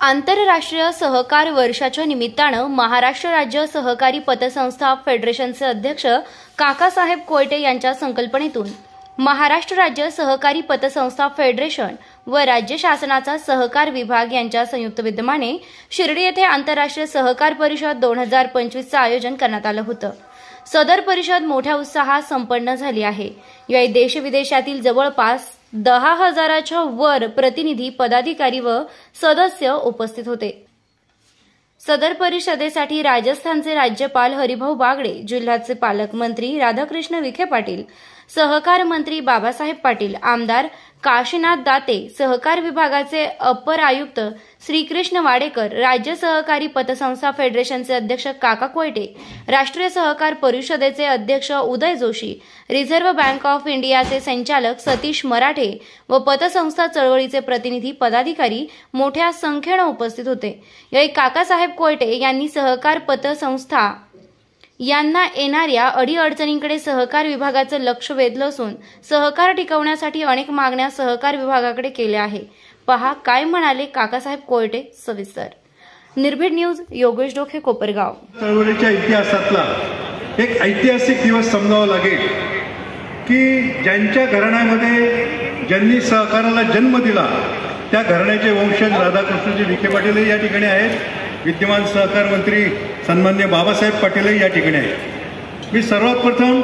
आंतरराष्ट्रीय सहकार वर्षाच्या निमित्तानं महाराष्ट्र राज्य सहकारी पतसंस्था फेडरेशनचे अध्यक्ष काकासाहेब कोयटे यांच्या संकल्पनेतून महाराष्ट्र राज्य सहकारी पतसंस्था फेडरेशन व राज्य शासनाचा सहकार विभाग यांच्या संयुक्त विद्यमाने शिर्डी येथे आंतरराष्ट्रीय सहकार परिषद 2025चे आयोजन करण्यात आलं होतं। सदर परिषद मोठ्या उत्साहात संपन्न झाली आहे। यावेळी देश विदेशातील जवळपास 10,000च्या वर प्रतिनिधी, पदाधिकारी व सदस्य उपस्थित होते। सदर परिषदेसाठी राजस्थानचे राज्यपाल हरिभाऊ बागडे, जिल्ह्याचे पालकमंत्री राधाकृष्ण विखे पाटील, सहकार मंत्री बाबासाहेब पाटील, आमदार काशीनाथ दाते, सहकार विभागाचे अपर आयुक्त श्रीकृष्ण वाडेकर, राज्य सहकारी पतसंस्था फेडरेशनचे अध्यक्ष काका कोयटे, राष्ट्रीय सहकार परिषदेचे अध्यक्ष उदय जोशी, रिझर्व्ह बँक ऑफ इंडियाचे संचालक सतीश मराठे व पतसंस्था चळवळीचे प्रतिनिधी, पदाधिकारी मोठ्या संख्येने उपस्थित होते। यावेळी काकासाहेब कोयटे यांनी सहकार पतसंस्था यांना येणाऱ्या अडीअडचणींकडे सहकार विभागाचं लक्ष वेधलं असून सहकार टिकवण्यासाठी अनेक मागण्या सहकार विभागाकडे केल्या आहे। पहा काय म्हणाले काकासाहेब कोयटे सविस्तर। निर्भीड न्यूज, योगेश डोके, कोपरगाव। चळवळीच्या इतिहासातला एक ऐतिहासिक दिवस समजावा लागेल की ज्यांच्या घराण्यामध्ये ज्यांनी सहकाराला जन्म दिला त्या घराण्याचे वंशज राधाकृष्णजी विखे पाटील या ठिकाणी आहेत। विद्यमान सहकार मंत्री सन्मान्य बाबासाहेब पाटील या ठिकाणी आहेत। मी सर्वात प्रथम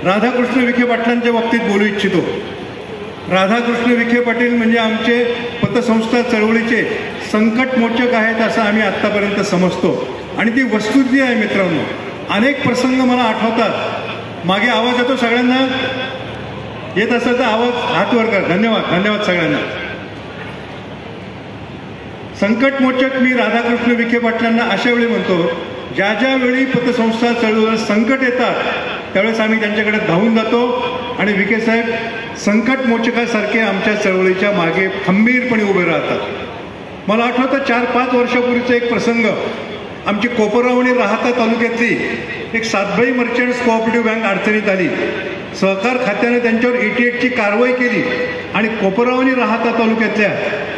राधाकृष्ण विखे पाटलांच्या बाबतीत बोलू इच्छितो। राधाकृष्ण विखे पाटील म्हणजे आमचे पतसंस्था चळवळीचे संकटमोचक आहेत असं आम्ही आत्तापर्यंत समजतो आणि ती वस्तुस्थिती आहे। मित्रांनो, अनेक प्रसंग मला आठवतात। मागे आवाज येतो सगळ्यांना? येत असेल तर आवाज हात वर करा। धन्यवाद सगळ्यांना। संकटमोचक मी राधाकृष्ण विखे पाटलांना अशा वेळी म्हणतो ज्या वेळी पतसंस्था चळवळीला संकट येतात त्यावेळेस आम्ही त्यांच्याकडे धावून जातो आणि विखे साहेब संकटमोचकासारखे आमच्या चळवळीच्या मागे खंबीरपणे उभे राहतात। मला आठवतं 4-5 वर्षापूर्वीचा एक प्रसंग। आमची कोपरगाव आणि राहाता तालुक्यातली एक सातबाई मर्चंट्स कोऑपरेटिव्ह बँक अडचणीत आली। सहकार खात्याने त्यांच्यावर 88ची कारवाई केली आणि कोपरगाव आणि राहाता तालुक्यातल्या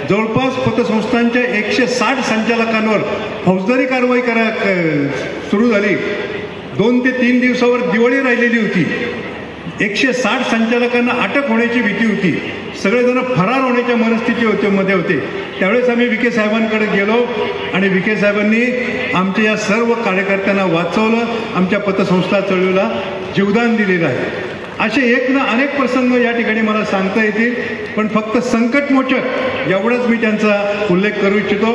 जवळपास पतसंस्थांच्या 160 संचालकांवर फौजदारी कारवाई सुरू झाली। 2 ते 3 दिवसावर दिवाळी राहिलेली होती। 160 संचालकांना अटक होण्याची भीती होती। सगळेजण फरार होण्याच्या मनस्थितीमध्ये होते। त्यावेळेस आम्ही विखे साहेबांकडे गेलो आणि विखे साहेबांनी आमच्या या सर्व कार्यकर्त्यांना वाचवलं, आमच्या पतसंस्था चळवळीला जीवदान दिलेलं आहे। असे एक ना अनेक प्रसंग या ठिकाणी मला सांगता येतील, पण फक्त संकटमोचक एवढाच मी त्यांचा उल्लेख करू इच्छितो।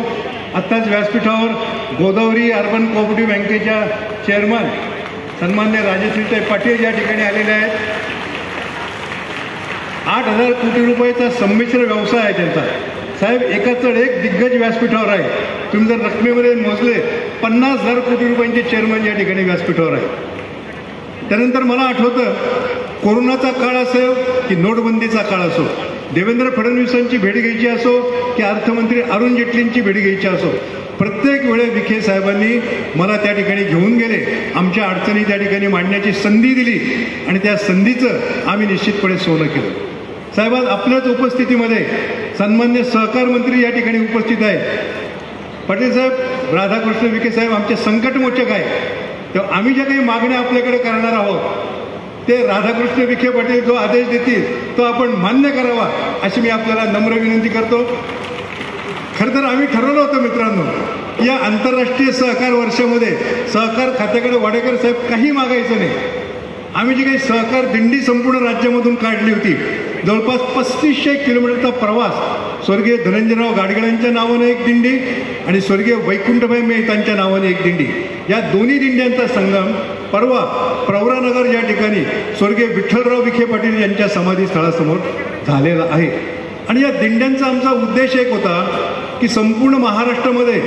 आत्ताच व्यासपीठावर गोदावरी अर्बन कोऑपरेटिव्ह बँकेच्या चेअरमन सन्मान्य राजश्रीताई पाटील या ठिकाणी आलेले आहेत। 8,000 कोटी रुपयाचा संमिश्र व्यवसाय आहे त्यांचा। साहेब, एकाचड एक दिग्गज व्यासपीठावर आहे। तुम्ही जर रकमेमध्ये मोजले 50,000 कोटी रुपयांचे चेअरमन या ठिकाणी व्यासपीठावर आहे। त्यानंतर मला आठवतं कोरोनाचा काळ असो की नोटबंदीचा काळ असो, देवेंद्र फडणवीसांची भेट घ्यायची असो की अर्थमंत्री अरुण जेटलींची भेट घ्यायची असो, प्रत्येक वेळेस विखे साहेबांनी मला त्या ठिकाणी घेऊन गेले, आमच्या अडचणी त्या ठिकाणी मांडण्याची संधी दिली आणि त्या संधीचं आम्ही निश्चितपणे सोनं केलं। साहेब, आज आपल्याच उपस्थितीमध्ये सन्मान्य सहकार मंत्री या ठिकाणी उपस्थित आहेत। पाटील साहेब, राधाकृष्ण विखे साहेब आमचे संकटमोचक आहे। तेव्हा आम्ही ज्या काही मागण्या आपल्याकडे करणार आहोत ते राधाकृष्ण विखे पाटील जो आदेश देतील तो आपण मान्य करावा अशी मी आपल्याला नम्र विनंती करतो। खरं तर आम्ही ठरवलं होतं मित्रांनो, या आंतरराष्ट्रीय सहकार वर्षामध्ये सहकार खात्याकडे वाडेकर साहेब काही मागायचं नाही। आम्ही जी काही सहकार दिंडी संपूर्ण राज्यामधून काढली होती, जवळपास 3500 किलोमीटरचा प्रवास स्वर्गीय धनंजयराव गाडगिळांच्या नावाने एक दिंडी आणि स्वर्गीय वैकुंठभाई मेहतांच्या नावाने एक दिंडी, या दोन्ही दिंड्यांचा संगम परवा प्रवरानगर या ठिकाणी स्वर्गीय विठ्ठलराव विखे पाटील यांच्या समाधीस्थळासमोर झालेला आहे। आणि या दिंड्यांचा आमचा उद्देश एक होता की संपूर्ण महाराष्ट्रामध्ये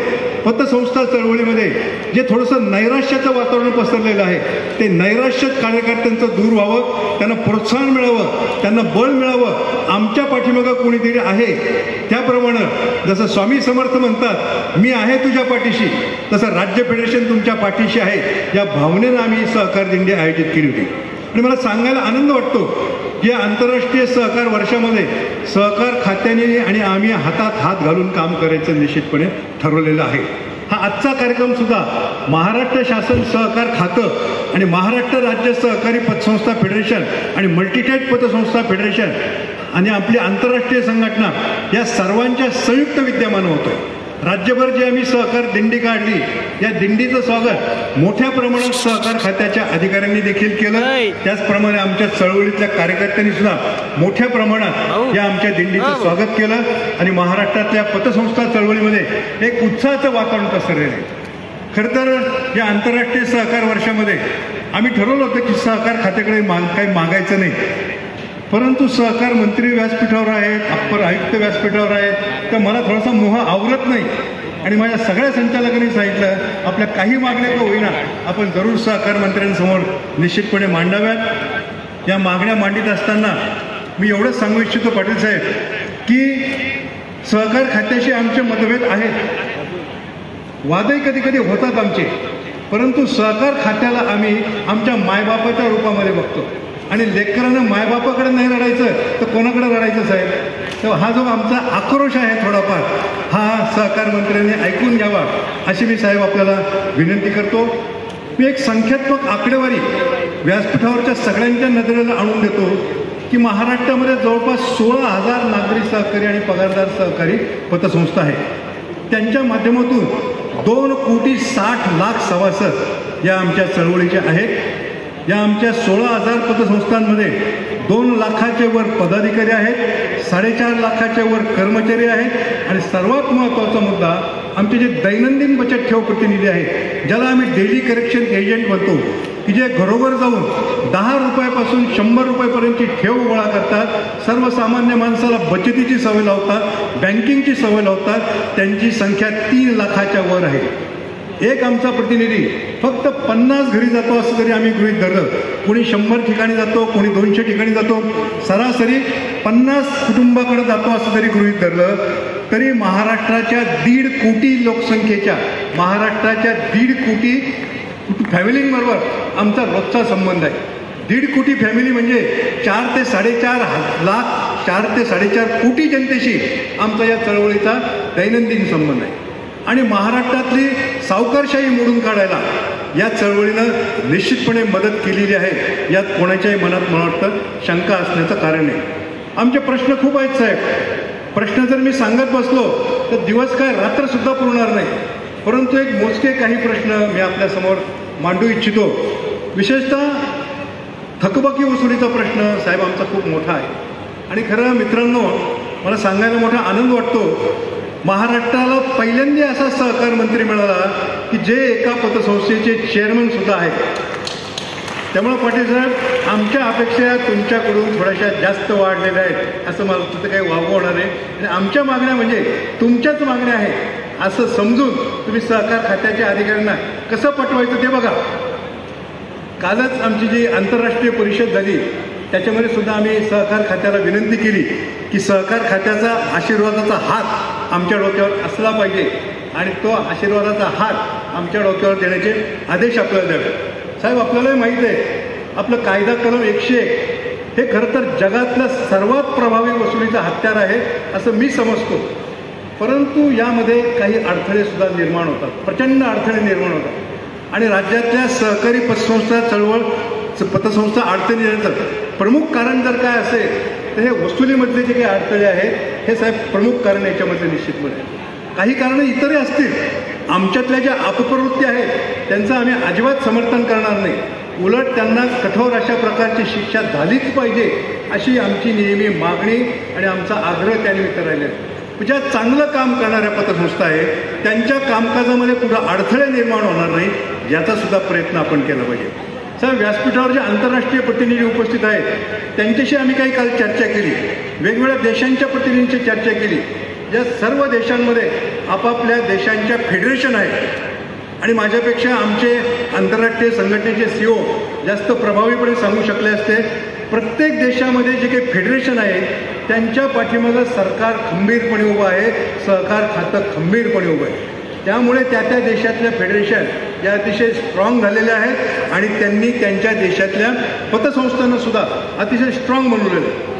पतसंस्था चळवळीमध्ये जे थोडंसं नैराश्याचं वातावरण पसरलेलं आहे ते नैराश्य कार्यकर्त्यांचं दूर व्हावं, त्यांना प्रोत्साहन मिळावं, त्यांना बळ मिळावं। आमच्या पाठीमागं कोणीतरी आहे, त्याप्रमाणे जसं स्वामी समर्थ म्हणतात मी आहे तुझ्या पाठीशी, तसं राज्य फेडरेशन तुमच्या पाठीशी आहे, या भावनेनं आम्ही सहकार दिंडी आयोजित केली होती। आणि मला सांगायला आनंद वाटतो या आंतरराष्ट्रीय सहकार वर्षामध्ये सहकार खात्याने आणि आम्ही हातात हात घालून काम करायचं निश्चितपणे ठरवलेलं आहे. हा आजचा कार्यक्रम सुद्धा महाराष्ट्र शासन सहकार खातं आणि महाराष्ट्र राज्य सहकारी पतसंस्था फेडरेशन आणि मल्टीटाईट पतसंस्था फेडरेशन आणि आपली आंतरराष्ट्रीय संघटना या सर्वांच्या संयुक्त विद्यमानं होतं. राज्यभर जी आम्ही सहकार दिंडी काढली, या दिंडीचं स्वागत मोठ्या प्रमाणात सहकार खात्याच्या अधिकाऱ्यांनी देखील केलं. त्याचप्रमाणे आमच्या चळवळीतल्या कार्यकर्त्यांनी सुद्धा मोठ्या प्रमाणात या आमच्या दिंडीचं स्वागत केलं आणि महाराष्ट्रातल्या पतसंस्था चळवळीमध्ये एक उत्साहाचं वातावरण पसरलेलं आहे. खरं तर या आंतरराष्ट्रीय सहकार वर्षामध्ये आम्ही ठरवलं होतं की सहकार खात्याकडे काही मागायचं नाही, परंतु सहकार मंत्री व्यासपीठावर आहेत, अप्पर आयुक्त व्यासपीठावर आहेत, तर मला थोडासा मोह आवरत नाही आणि माझ्या सगळ्या संचालकांनी सांगितलं आपल्या काही मागण्या का होईना आपण जरूर सहकार मंत्र्यांसमोर निश्चितपणे मांडाव्यात. या मागण्या मांडित असताना मी एवढंच सांगू इच्छितो पाटील साहेब की सहकार खात्याशी आमचे मतभेद आहेत, वादही कधी कधी होतात आमचे, परंतु सहकार खात्याला आम्ही आमच्या मायबापाच्या रूपामध्ये बघतो आणि लेकरानं मायबापाकडे नाही रडायचं तर कोणाकडे रडायचं साहेब. तर हा जो आमचा आक्रोश आहे थोडाफार हा सहकार मंत्र्यांनी ऐकून घ्यावा अशी मी साहेब आपल्याला विनंती करतो. मी एक संख्यात्मक आकडेवारी व्यासपीठावरच्या सगळ्यांच्या नजरेला आणून देतो की महाराष्ट्रामध्ये जवळपास 16,000 नागरी सहकारी आणि पगारदार सहकारी पतसंस्था आहेत. त्यांच्या माध्यमातून 2,60,00,000 सभासद या आमच्या चळवळीचे आहेत. या आमच्या 16,000 पतसंस्थांमध्ये 2 लाखाचे वर पदाधिकारी आहेत, 4.5 लाखाच्या वर कर्मचारी आहेत आणि सर्वात महत्त्वाचा मुद्दा आमचे जे दैनंदिन बचत ठेव प्रतिनिधी आहेत, ज्याला आम्ही डेली करेक्शन एजंट म्हणतो, की जे घरोघर जाऊन 10 रुपयापासून 100 रुपयापर्यंतची ठेव गोळा करतात, सर्वसामान्य माणसाला बचतीची सवय लावतात, बँकिंगची सवय लावतात, त्यांची संख्या 3 लाखाच्या वर आहे. एक आमचा प्रतिनिधी फक्त 50 घरी जातो असं जरी आम्ही गृहीत धरलं, कोणी 100 ठिकाणी जातो, कोणी 200 ठिकाणी जातो, सरासरी 50 कुटुंबाकडे जातो असं जरी गृहीत धरलं तरी महाराष्ट्राच्या 1.5 कोटी लोकसंख्येच्या, महाराष्ट्राच्या 1.5 कोटी फॅमिलींबरोबर आमचा रोजचा संबंध आहे. 1.5 कोटी फॅमिली म्हणजे 4 ते 4.5 लाख, 4 ते 4.5 कोटी जनतेशी आमचा या चळवळीचा दैनंदिन संबंध आहे. आणि महाराष्ट्रातली सावकारशाही मोडून काढायला या चळवळीनं निश्चितपणे मदत केलेली आहे. यात कोणाच्याही मनात मला वाटतं शंका असण्याचं कारण नाही. आमचे प्रश्न खूप आहेत साहेब. प्रश्न जर मी सांगत बसलो तर दिवस काय रात्रसुद्धा पुरणार नाही, परंतु एक मोजके काही प्रश्न मी आपल्यासमोर मांडू इच्छितो. विशेषतः थकबाकी वसुलीचा प्रश्न साहेब आमचा खूप मोठा आहे. आणि खरं मित्रांनो मला सांगायला मोठा आनंद वाटतो, महाराष्ट्राला पहिल्यांदा असा सहकार मंत्री मिळाला की जे एका पतसंस्थेचे चेअरमन सुद्धा आहेत. त्यामुळे पाटील साहेब आमच्या अपेक्षा तुमच्याकडून थोड्याशा जास्त वाढलेल्या आहेत असं मला तिथं काही वावगं होणार आहे. आणि आमच्या मागण्या म्हणजे तुमच्याच मागण्या आहेत असं समजून तुम्ही सहकार खात्याच्या अधिकाऱ्यांना कसं पटवायचं ते बघा. कालच आमची जी आंतरराष्ट्रीय परिषद झाली त्याच्यामध्ये सुद्धा आम्ही सहकार खात्याला विनंती केली की सहकार खात्याचा आशीर्वादाचा हात आमच्या डोक्यावर असला पाहिजे आणि तो आशीर्वादाचा हात आमच्या डोक्यावर देण्याचे आदेश आपल्याला द्यावे. साहेब आपल्यालाही माहीत आहे आपलं कायदा कलम 101 हे खरं तर जगातलं सर्वात प्रभावी वसुलीचं हत्यार आहे असं मी समजतो, परंतु यामध्ये काही अडथळे सुद्धा निर्माण होतात, प्रचंड अडथळे निर्माण होतात. आणि राज्यातल्या सहकारी पतसंस्था चळवळ पतसंस्था अडचणी येण्याचं प्रमुख कारण जर काय असेल तर हे वसुलीमधले जे काही अडथळे आहेत हे साहेब प्रमुख कारण याच्यामध्ये निश्चितपणे आहे. काही कारणं इतरही असतील. आमच्यातल्या ज्या अपप्रवृत्ती आहेत त्यांचं आम्ही अजिबात समर्थन करणार नाही, उलट त्यांना कठोर अशा प्रकारची शिक्षा झालीच पाहिजे अशी आमची नेहमी मागणी आणि आमचा आग्रह त्यानिमित्त राहिलेला आहे. ज्या चांगलं काम करणाऱ्या पतसंस्था आहेत त्यांच्या कामकाजामध्ये कुठं अडथळे निर्माण होणार नाही याचा सुद्धा प्रयत्न आपण केला पाहिजे. साहेब व्यासपीठावर जे आंतरराष्ट्रीय प्रतिनिधी उपस्थित आहेत त्यांच्याशी आम्ही काही काल चर्चा केली, वेगवेगळ्या देशांच्या प्रतिनिधींची चर्चा केली. ज्या सर्व देशांमध्ये आपापल्या देशांच्या फेडरेशन आहेत आणि माझ्यापेक्षा आमचे आंतरराष्ट्रीय संघटनेचे CEO जास्त प्रभावीपणे सांगू शकले असते. प्रत्येक देशामध्ये जे काही फेडरेशन आहे त्यांच्या पाठीमागं सरकार खंबीरपणे उभं आहे, सहकार खातं खंबीरपणे उभं आहे. त्यामुळे त्या त्या देशातल्या फेडरेशन या अतिशय स्ट्रॉंग झालेल्या आहेत आणि त्यांनी त्यांच्या देशातल्या पतसंस्थांना सुद्धा अतिशय स्ट्रॉंग बनवलेलं आहे.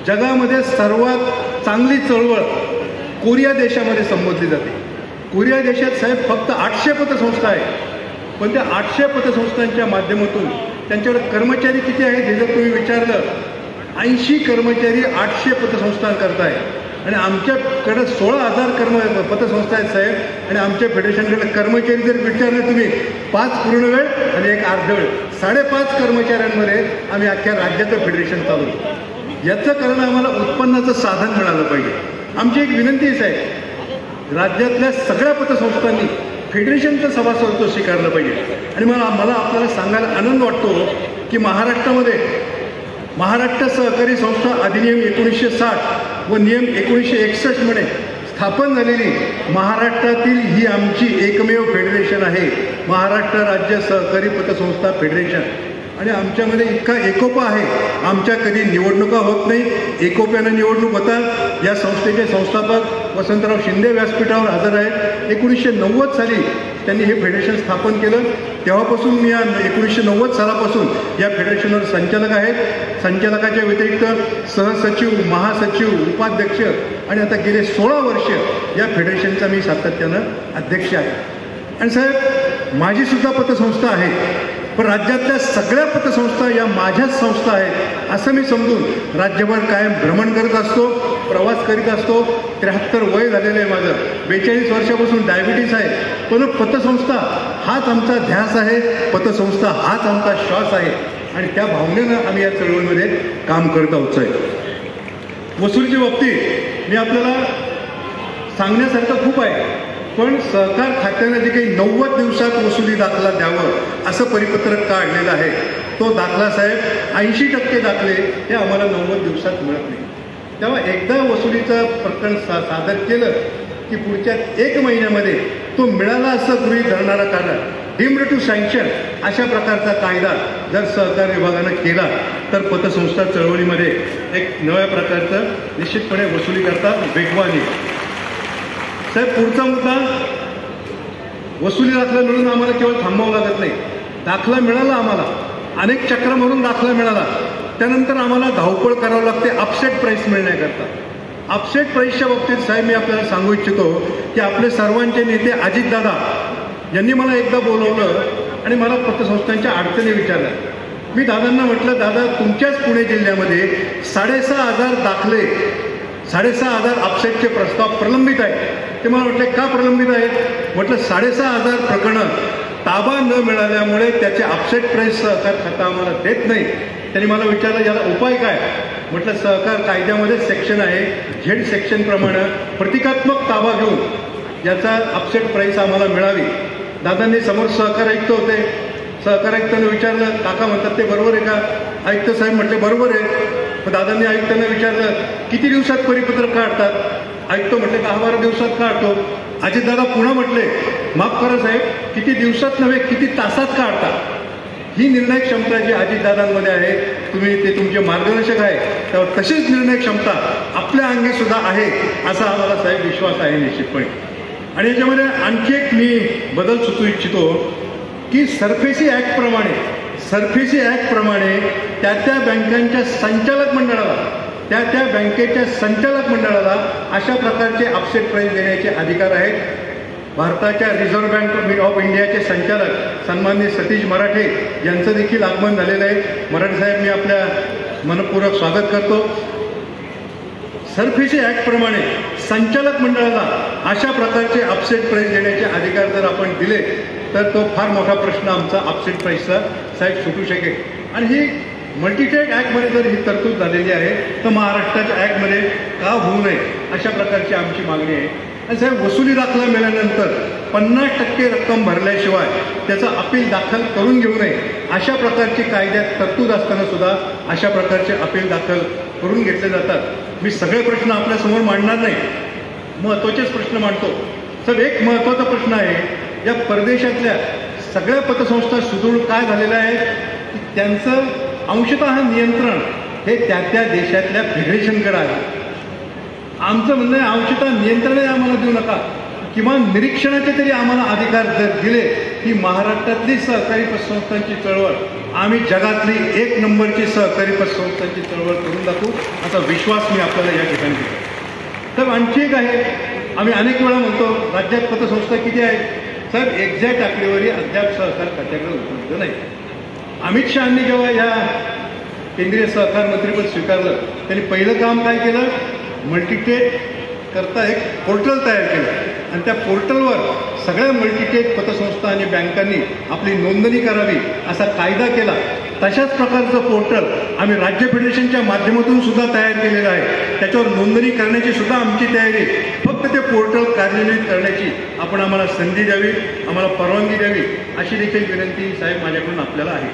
जगामध्ये सर्वात चांगली चळवळ कोरिया देशामध्ये संबोधली जाते. कोरिया देशात साहेब फक्त 800 पतसंस्था आहेत, पण त्या 800 पतसंस्थांच्या माध्यमातून त्यांच्याकडे कर्मचारी किती आहेत हे जर तुम्ही विचारलं, 80 कर्मचारी 800 पतसंस्था करताय आणि आमच्याकडे 16,000 पतसंस्था आहेत साहेब. आणि आमच्या फेडरेशनकडे कर्मचारी जर विचारले तुम्ही 5 पूर्ण वेळ आणि 1 अर्ध वेळ, 5.5 कर्मचाऱ्यांमध्ये आम्ही अख्ख्या राज्याचं फेडरेशन चालवतो. याचं कारण आम्हाला उत्पन्नाचं साधन मिळालं पाहिजे. आमची एक विनंती आहे साहेब, राज्यातल्या सगळ्या पतसंस्थांनी फेडरेशनचं सभासदत्व स्वीकारलं पाहिजे. आणि मला आपल्याला सांगायला आनंद वाटतो की महाराष्ट्रामध्ये महाराष्ट्र सहकारी संस्था अधिनियम 1960 व नियम 1961 मध्ये स्थापन झालेली महाराष्ट्रातील ही आमची एकमेव फेडरेशन आहे, महाराष्ट्र राज्य सहकारी पतसंस्था फेडरेशन. आणि आमच्यामध्ये इतका एकोपा आहे, आमच्या कधी निवडणुका होत नाही, एकोप्यानं निवडणूक होतात. या संस्थेचे संस्थापक वसंतराव शिंदे व्यासपीठावर हजर आहेत. 1990 साली त्यांनी हे फेडरेशन स्थापन केलं. तेव्हापासून मी या 1990 सालापासून या फेडरेशनवर संचालक आहेत. संचालकाच्या व्यतिरिक्त सहसचिव, महासचिव, उपाध्यक्ष आणि आता गेले 16 वर्ष या फेडरेशनचा मी सातत्यानं अध्यक्ष आहे. आणि साहेब माझी सुद्धा पतसंस्था आहे, पण राज्यातल्या सगळ्या पतसंस्था या माझ्याच संस्था आहेत असं मी समजून राज्यभर कायम भ्रमण करत असतो, प्रवास करीत असतो. 73 वय झालेलं आहे माझं, 42 वर्षापासून डायबिटीस आहे, पण पतसंस्था हाच आमचा ध्यास आहे, पतसंस्था हाच आमचा श्वास आहे आणि त्या भावनेनं आम्ही या चळवळीमध्ये काम करत आहोत. साहेब वसुलीच्या बाबतीत मी आपल्याला सांगण्यासारखं खूप आहे, पण सहकार खात्यानं जे काही 90 दिवसात वसुली दाखला द्यावं असं परिपत्रक काढलेलं आहे, तो दाखला साहेब 80% दाखले हे आम्हाला 90 दिवसात मिळत नाही. तेव्हा एकदा वसुलीचं प्रकरण सादर केलं की पुढच्या 1 महिन्यामध्ये तो मिळाला असं गृहीत धरणारा कायदा, डीम्ड टू सँक्शन अशा प्रकारचा कायदा जर सहकार विभागानं केला तर पतसंस्था चळवळीमध्ये एक नव्या प्रकारचं निश्चितपणे वसुली करता वेगवान येईल. साहेब पुढचा मुद्दा, वसुली दाखला मिळून आम्हाला केवळ थांबावं लागत नाही. दाखला मिळाला, आम्हाला अनेक चक्र मारून दाखला मिळाला, त्यानंतर आम्हाला धावपळ करावं लागते अपसेट प्राईस मिळण्याकरता. अपसेट प्राईसच्या बाबतीत साहेब मी आपल्याला सांगू इच्छितो की आपले सर्वांचे नेते अजितदादा यांनी मला एकदा बोलवलं आणि मला पतसंस्थांच्या अडचणी विचारल्या. मी दादांना म्हटलं, दादा तुमच्याच पुणे जिल्ह्यामध्ये 6,500 दाखले, 6,500 अपसेटचे प्रस्ताव प्रलंबित आहेत. ते मला म्हटले का प्रलंबित आहेत? म्हटलं 6,500 प्रकरणं ताबा न मिळाल्यामुळे त्याचे अपसेट प्राईस सहकार खाता आम्हाला देत नाही. त्यांनी मला विचारलं याला उपाय काय? म्हटलं सहकार कायद्यामध्ये सेक्शन आहे, झेड सेक्शनप्रमाणे प्रतिकात्मक ताबा घेऊन याचा अपसेट प्राईस आम्हाला मिळावी. दादांनी समोर सहकार आयुक्त होते, सहकार आयुक्तांना विचारलं, काका म्हणतात ते बरोबर आहे का? आयुक्त साहेब म्हटले बरोबर आहे. मग दादांनी आयुक्तांना विचारलं किती दिवसात परिपत्रक काढतात? आयुक्त म्हटले 10-12 दिवसात काढतो. अजितदादा पुन्हा म्हटले माफ करा साहेब, किती दिवसात नव्हे किती तासात काढतात? ही निर्णय क्षमता जी अजितदादांमध्ये आहे, तुम्ही ते तुमचे मार्गदर्शक आहे, त्यावर तशीच निर्णय क्षमता आपल्या अंगी सुद्धा आहे असा आम्हाला साहेब विश्वास आहे निश्चितपणे. आणि याच्यामध्ये आणखी एक मी बदल सुचवू इच्छितो की सरफेसी ॲक्टप्रमाणे त्या त्या बँकांच्या संचालक मंडळाला, त्या त्या बँकेच्या संचालक मंडळाला अशा प्रकारचे अपसेट प्राईस देण्याचे अधिकार आहेत. भारताच्या रिझर्व्ह बँक ऑफ इंडियाचे संचालक सन्माननीय सतीश मराठे यांचं देखील आगमन झालेलं आहे. मराठे साहेब मी आपल्या मनपूर्वक स्वागत करतो. सरफेसी ॲक्टप्रमाणे संचालक मंडळाला अशा प्रकारचे अपसेट प्राईस देण्याचे अधिकार जर आपण दिले तर तो फार मोठा प्रश्न आमचा अपसेट प्राईसचा साहेब सुटू शकेल. आणि ही मल्टीटेक ॲक्टमध्ये जर ही तरतूद झालेली आहे तर महाराष्ट्राच्या ॲक्टमध्ये का होऊ नये अशा प्रकारची आमची मागणी आहे. आणि साहेब वसुली दाखला मिळाल्यानंतर 50% रक्कम भरल्याशिवाय त्याचा अपील दाखल करून घेऊ नये अशा प्रकारची कायद्यात तरतूद असताना सुद्धा अशा प्रकारचे अपील दाखल करून घेतले जातात. मी सगळे प्रश्न आपल्यासमोर मांडणार नाही, महत्त्वाचेच प्रश्न मांडतो. साहेब एक महत्त्वाचा प्रश्न आहे, या परदेशातल्या सगळ्या पतसंस्था सुदृढ काय झालेलं आहे की त्यांचं अंशतः नियंत्रण हे त्या त्या देशातल्या फेडरेशनकडे आहे. आमचं म्हणणं आहे अंशतः नियंत्रणही आम्हाला देऊ नका, किमान निरीक्षणाचे तरी आम्हाला अधिकार जर दिले की महाराष्ट्रातली सहकारी पतसंस्थांची चळवळ आम्ही जगातली 1 नंबरची सहकारी पतसंस्थांची चळवळ करून दाखवू असा विश्वास मी आपल्याला या ठिकाणी देतो। तर आणखी एक आहे, आम्ही अनेक वेळा म्हणतो राज्यात पतसंस्था किती आहेत? साहेब एक्झॅक्ट आकडेवारी अद्याप सहकार खात्याकडे उपलब्ध नाही। अमित शहानी जेव्हा या केंद्रीय सहकार मंत्रीपद स्वीकारलं त्यांनी पहिलं काम काय केलं? मल्टीटेट करता एक पोर्टल तयार केलं आणि त्या पोर्टलवर सगळ्या मल्टीटेट पतसंस्था आणि बँकांनी आपली नोंदणी करावी असा कायदा केला। तशाच प्रकारचं पोर्टल आम्ही राज्य फेडरेशनच्या माध्यमातून सुद्धा तयार केलेलं आहे। त्याच्यावर नोंदणी करण्याची सुद्धा आमची तयारी आहे। फक्त ते पोर्टल कार्यान्वित करण्याची आपण आम्हाला संधी द्यावी, आम्हाला परवानगी द्यावी अशी देखील विनंती साहेब माझ्याकडून आपल्याला आहे।